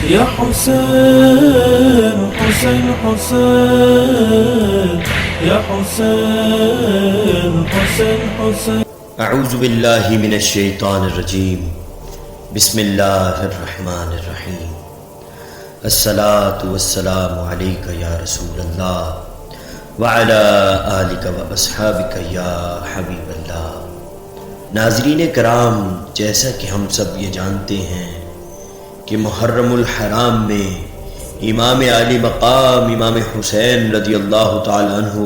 يا حسين حسين حسين يا حسين حسين حسين اعوذ باللہ من الشیطان الرجیم بسم اللہ الرحمن الرحیم الصلاۃ والسلام علیک یا رسول اللہ وعلی آلک و اصحابک یا حبیب اللہ۔ ناظرین کرام، جیسا کہ ہم سب یہ جانتے ہیں کہ محرم الحرام میں امام عالی مقام امام حسین رضی اللہ تعالی عنہ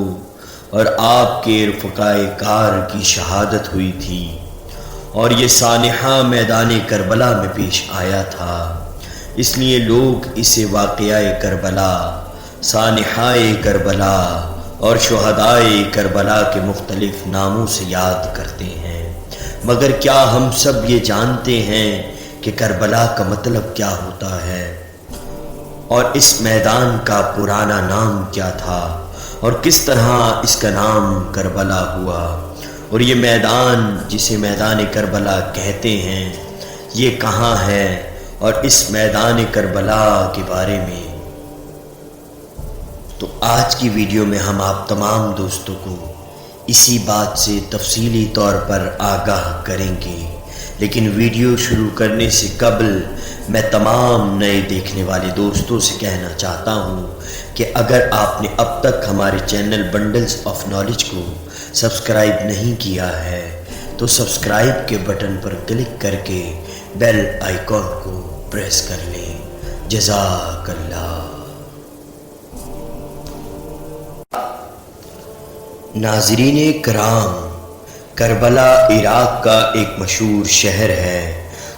اور آپ کے رفقائے کار کی شہادت ہوئی تھی، اور یہ سانحہ میدان کربلا میں پیش آیا تھا، اس لیے لوگ اسے واقعہ کربلا، سانحہ کربلا اور شہدائے کربلا کے مختلف ناموں سے یاد کرتے ہیں۔ مگر کیا ہم سب یہ جانتے ہیں کہ کربلا کا مطلب کیا ہوتا ہے، اور اس میدان کا پرانا نام کیا تھا، اور کس طرح اس کا نام کربلا ہوا، اور یہ میدان جسے میدان کربلا کہتے ہیں یہ کہاں ہے، اور اس میدان کربلا کے بارے میں تو آج کی ویڈیو میں ہم آپ تمام دوستوں کو اسی بات سے تفصیلی طور پر آگاہ کریں گے۔ لیکن ویڈیو شروع کرنے سے قبل میں تمام نئے دیکھنے والے دوستوں سے کہنا چاہتا ہوں کہ اگر آپ نے اب تک ہمارے چینل بنڈلز آف نالج کو سبسکرائب نہیں کیا ہے تو سبسکرائب کے بٹن پر کلک کر کے بیل آئیکن کو پریس کر لیں۔ جزاک اللہ۔ ناظرین کرام، کربلا عراق کا ایک مشہور شہر ہے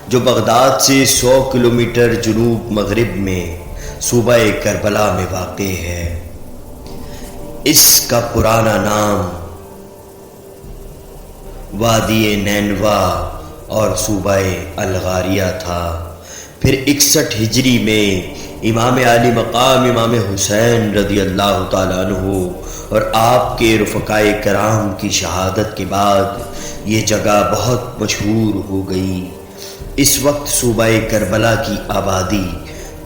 جو بغداد سے 100 کلومیٹر جنوب مغرب میں صوبہ کربلا میں واقع ہے۔ اس کا پرانا نام وادی نینوا اور صوبہ الغاریہ تھا۔ پھر 61 ہجری میں امام عالی مقام امام حسین رضی اللہ تعالیٰ عنہ اور آپ کے رفقائے کرام کی شہادت کے بعد یہ جگہ بہت مشہور ہو گئی۔ اس وقت صوبہ کربلا کی آبادی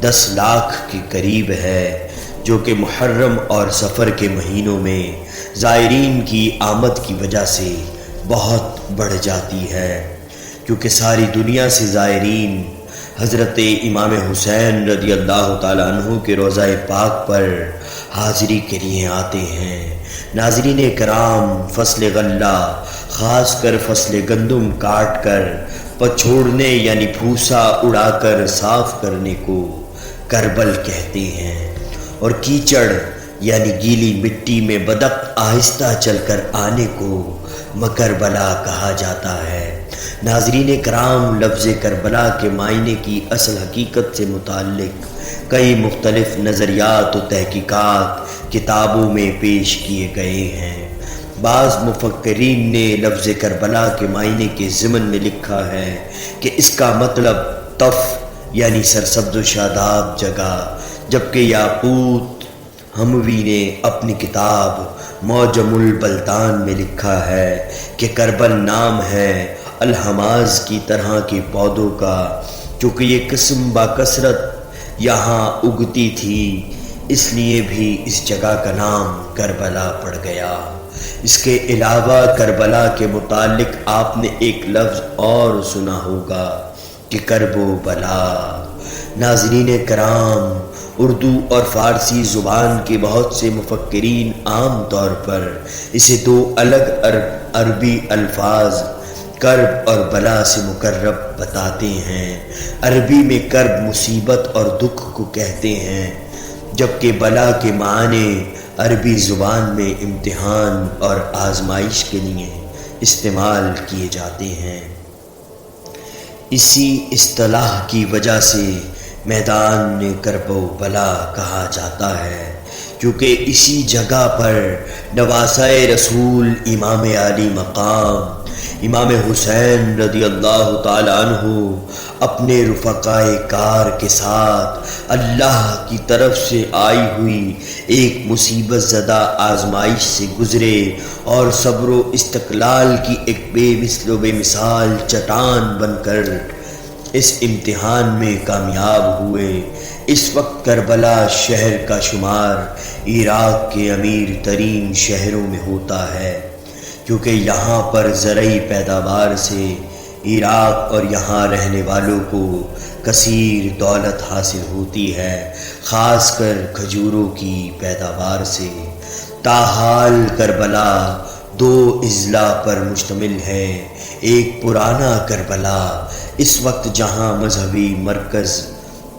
10 لاکھ کے قریب ہے، جو کہ محرم اور صفر کے مہینوں میں زائرین کی آمد کی وجہ سے بہت بڑھ جاتی ہے، کیونکہ ساری دنیا سے زائرین حضرت امام حسین رضی اللہ تعالیٰ عنہ کے روضہ پاک پر حاضری کے لیے آتے ہیں۔ ناظرین کرام، فصل غلہ خاص کر فصل گندم کاٹ کر پچھوڑنے یعنی پھوسا اڑا کر صاف کرنے کو کربل کہتے ہیں، اور کیچڑ یعنی گیلی مٹی میں بدق آہستہ چل کر آنے کو مکربلا کہا جاتا ہے۔ ناظرین کرام، لفظ کربلا کے معنی کی اصل حقیقت سے متعلق کئی مختلف نظریات و تحقیقات کتابوں میں پیش کیے گئے ہیں۔ بعض مفکرین نے لفظ کربلا کے معنی کے ضمن میں لکھا ہے کہ اس کا مطلب طف یعنی سرسبز و شاداب جگہ، جبکہ یاقوت ہموی نے اپنی کتاب معجم البلدان میں لکھا ہے کہ کربل نام ہے الحماز کی طرح کے پودوں کا، چونکہ یہ قسم با کثرت یہاں اگتی تھی، اس لیے بھی اس جگہ کا نام کربلا پڑ گیا۔ اس کے علاوہ کربلا کے متعلق آپ نے ایک لفظ اور سنا ہوگا کہ کرب و بلا۔ ناظرین کرام، اردو اور فارسی زبان کے بہت سے مفکرین عام طور پر اسے 2 الگ عربی الفاظ کرب اور بلا سے مقرب بتاتے ہیں۔ عربی میں کرب مصیبت اور دکھ کو کہتے ہیں، جبکہ بلا کے معنی عربی زبان میں امتحان اور آزمائش کے لیے استعمال کیے جاتے ہیں۔ اسی اصطلاح کی وجہ سے میدان کرب و بلا کہا جاتا ہے، کیونکہ اسی جگہ پر نواسۂ رسول امام عالی مقام امام حسین رضی اللہ تعالی عنہ اپنے رفقائے کار کے ساتھ اللہ کی طرف سے آئی ہوئی ایک مصیبت زدہ آزمائش سے گزرے، اور صبر و استقلال کی ایک بے مثل و بے مثال چٹان بن کر اس امتحان میں کامیاب ہوئے۔ اس وقت کربلا شہر کا شمار عراق کے امیر ترین شہروں میں ہوتا ہے، کیونکہ یہاں پر زرعی پیداوار سے عراق اور یہاں رہنے والوں کو کثیر دولت حاصل ہوتی ہے، خاص کر کھجوروں کی پیداوار سے۔ تاحال کربلا دو اضلاع پر مشتمل ہے۔ ایک پرانا کربلا اس وقت جہاں مذہبی مرکز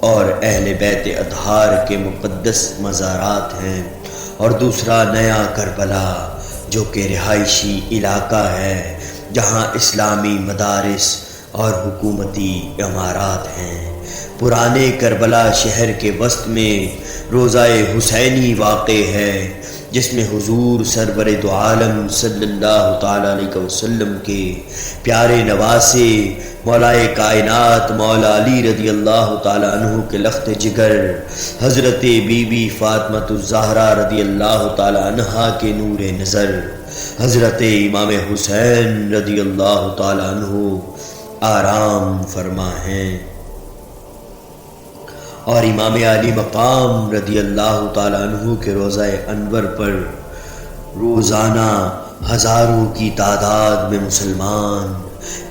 اور اہل بیت اطہار کے مقدس مزارات ہیں، اور دوسرا نیا کربلا جو کہ رہائشی علاقہ ہے جہاں اسلامی مدارس اور حکومتی عمارات ہیں۔ پرانے کربلا شہر کے وسط میں روضہ حسینی واقع ہے، جس میں حضور سرور دو عالم صلی اللہ تعالیٰ علیہ وسلم کے پیارے نواسے مولائے کائنات مولا علی رضی اللہ تعالیٰ عنہ کے لخت جگر حضرت بی بی فاطمۃ الزہرا رضی اللہ تعالیٰ عنہا کے نور نظر حضرت امام حسین رضی اللہ تعالیٰ عنہ آرام فرما ہیں، اور امام علی مقام رضی اللہ تعالیٰ عنہ کے روضہ انور پر روزانہ ہزاروں کی تعداد میں مسلمان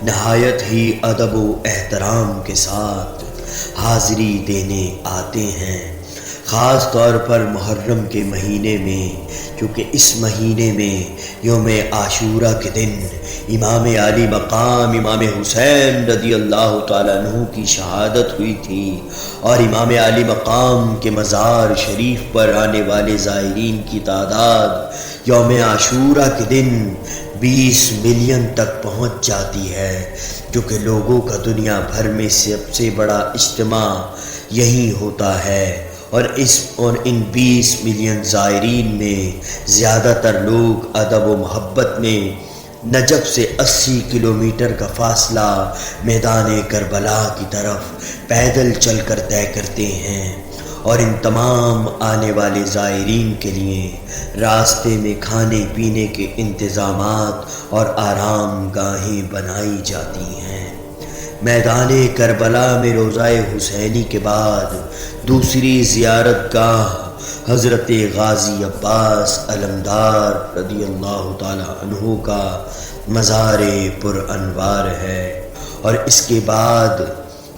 نہایت ہی ادب و احترام کے ساتھ حاضری دینے آتے ہیں، خاص طور پر محرم کے مہینے میں، کیونکہ اس مہینے میں یوم عاشورہ کے دن امام علی مقام امام حسین رضی اللہ تعالیٰ عنہ کی شہادت ہوئی تھی، اور امام علی مقام کے مزار شریف پر آنے والے زائرین کی تعداد یوم عاشورہ کے دن 20 ملین تک پہنچ جاتی ہے، کیونکہ لوگوں کا دنیا بھر میں سب سے بڑا اجتماع یہی ہوتا ہے، اور ان 20 ملین زائرین میں زیادہ تر لوگ ادب و محبت میں نجف سے 80 کلومیٹر کا فاصلہ میدان کربلا کی طرف پیدل چل کر طے کرتے ہیں، اور ان تمام آنے والے زائرین کے لیے راستے میں کھانے پینے کے انتظامات اور آرام گاہیں بنائی جاتی ہیں۔ میدان کربلا میں روضہ حسینی کے بعد دوسری زیارت گاہ حضرت غازی عباس علمدار رضی اللہ تعالی عنہ کا مزار پر انوار ہے، اور اس کے بعد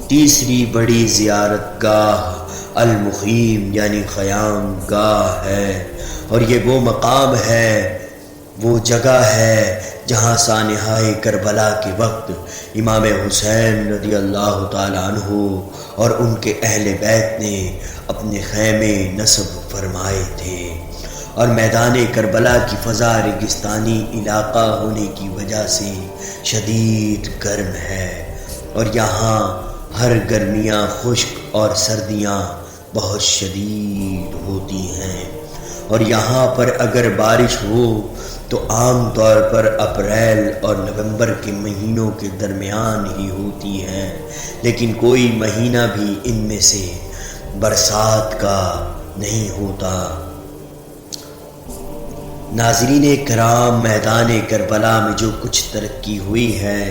تیسری بڑی زیارت گاہ المخیم یعنی خیام گاہ ہے، اور یہ وہ مقام ہے، وہ جگہ ہے جہاں سانحۂ کربلا کے وقت امام حسین رضی اللہ تعالیٰ عنہ اور ان کے اہل بیت نے اپنے خیمے نصب فرمائے تھے، اور میدان کربلا کی فضا ریگستانی علاقہ ہونے کی وجہ سے شدید گرم ہے، اور یہاں ہر گرمیاں خشک اور سردیاں بہت شدید ہوتی ہیں، اور یہاں پر اگر بارش ہو تو عام طور پر اپریل اور نومبر کے مہینوں کے درمیان ہی ہوتی ہے، لیکن کوئی مہینہ بھی ان میں سے برسات کا نہیں ہوتا۔ ناظرین کرام، میدان کربلا میں جو کچھ ترقی ہوئی ہے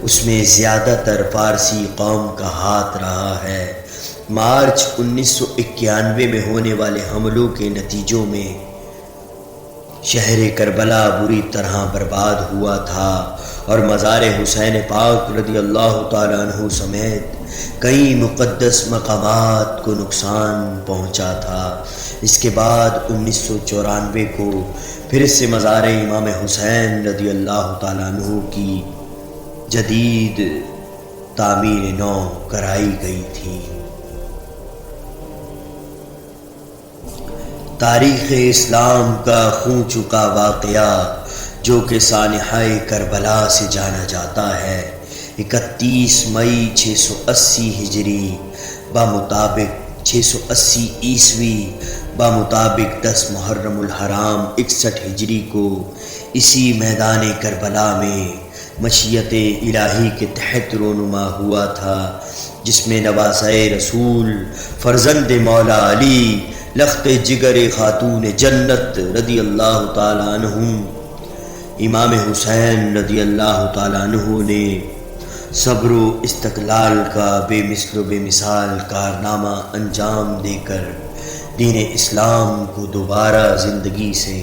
اس میں زیادہ تر فارسی قوم کا ہاتھ رہا ہے۔ مارچ 1991 میں ہونے والے حملوں کے نتیجوں میں شہر کربلا بری طرح برباد ہوا تھا، اور مزار حسین پاک رضی اللہ تعالیٰ عنہ سمیت کئی مقدس مقامات کو نقصان پہنچا تھا۔ اس کے بعد 1994 کو پھر سے مزار امام حسین رضی اللہ تعالیٰ عنہ کی جدید تعمیر نو کرائی گئی تھی۔ تاریخ اسلام کا خون چکا واقعہ جو کہ سانحۂ کربلا سے جانا جاتا ہے، 31 مئی 680 ہجری بمطابق 680 عیسوی بمطابق 10 محرم الحرام 61 ہجری کو اسی میدان کربلا میں مشیت الہی کے تحت رونما ہوا تھا، جس میں نواسۂ رسول فرزند مولا علی لخت جگر خاتون جنت رضی اللہ تعالیٰ عنہ امام حسین رضی اللہ تعالیٰ عنہ نے صبر و استقلال کا بے مثل و بے مثال کارنامہ انجام دے کر دین اسلام کو دوبارہ زندگی سے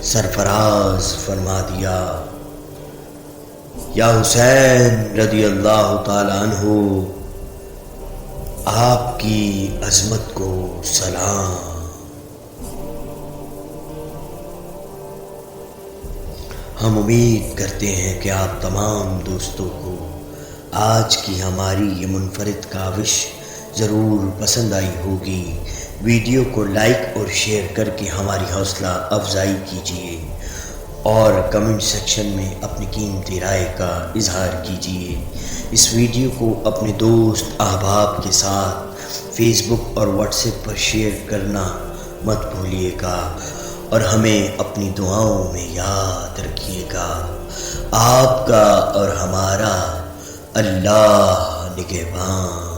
سرفراز فرما دیا۔ یا حسین رضی اللہ تعالیٰ عنہ، آپ کی عظمت کو سلام۔ ہم امید کرتے ہیں کہ آپ تمام دوستوں کو آج کی ہماری یہ منفرد کاوش ضرور پسند آئی ہوگی۔ ویڈیو کو لائک اور شیئر کر کے ہماری حوصلہ افزائی کیجیے اور کمنٹ سیکشن میں اپنی قیمتی رائے کا اظہار کیجیے۔ اس ویڈیو کو اپنے دوست احباب کے ساتھ فیس بک اور واٹس ایپ پر شیئر کرنا مت بھولیے گا، اور ہمیں اپنی دعاؤں میں یاد رکھیے گا۔ آپ کا اور ہمارا اللہ نگہبان۔